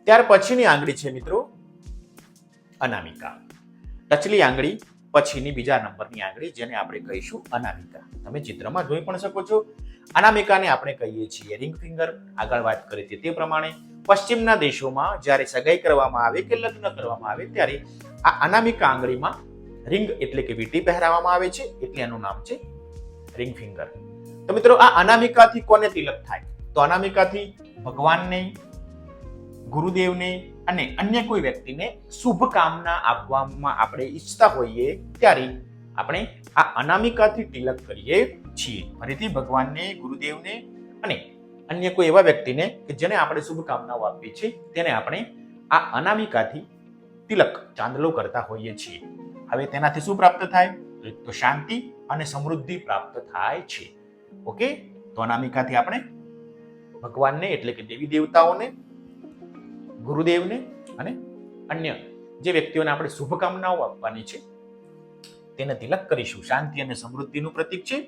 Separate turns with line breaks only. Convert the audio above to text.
ત્યાર પછીની આંગળી છે મિત્રો અનામિકા. ટચલી આંગળી પછીની બીજા નંબરની આંગળી, જેને આપણે કહીશું અનામિકા. તમે ચિત્રમાં જોઈ પણ શકો છો. અનામિકાને આપણે કહીએ છીએ રિંગ ફિંગર. આગળ વાત કરી હતી તે પ્રમાણે પશ્ચિમના દેશોમાં જ્યારે સગાઈ કરવામાં આવે કે લગ્ન કરવામાં આવે ત્યારે આ અનામિકા આંગળીમાં રિંગ એટલે કે વીંટી પહેરાવવામાં આવે છે, એટલે એનું નામ છે રિંગ ફિંગર. તો મિત્રો આ અનામિકાથી કોને તિલક થાય? તો અનામિકાથી ભગવાનને, ગુરુદેવને અને અન્ય કોઈ વ્યક્તિને શુભકામના આપવામાં આપણે ઈચ્છતા હોઈએ ત્યારે આપણે આ અનામિકાથી તિલક કરીએ છીએ. ફરીથી ભગવાનને, ગુરુદેવને અને અન્ય કોઈ એવા વ્યક્તિને કે જેને આપણે શુભકામનાઓ આપીએ છીએ તેને આપણે આ અનામિકાથી તિલક, ચાંદલો કરતા હોઈએ છીએ. હવે તેનાથી શું પ્રાપ્ત થાય? તો શાંતિ અને સમૃદ્ધિ પ્રાપ્ત થાય છે. ઓકે, તો અનામિકાથી આપણે ભગવાનને એટલે કે દેવી દેવતાઓને, ગુરુદેવને અને અન્ય જે વ્યક્તિઓને આપણે શુભકામનાઓ આપવાની છે તેને તિલક કરીશું. શાંતિ અને સમૃદ્ધિનું પ્રતીક છે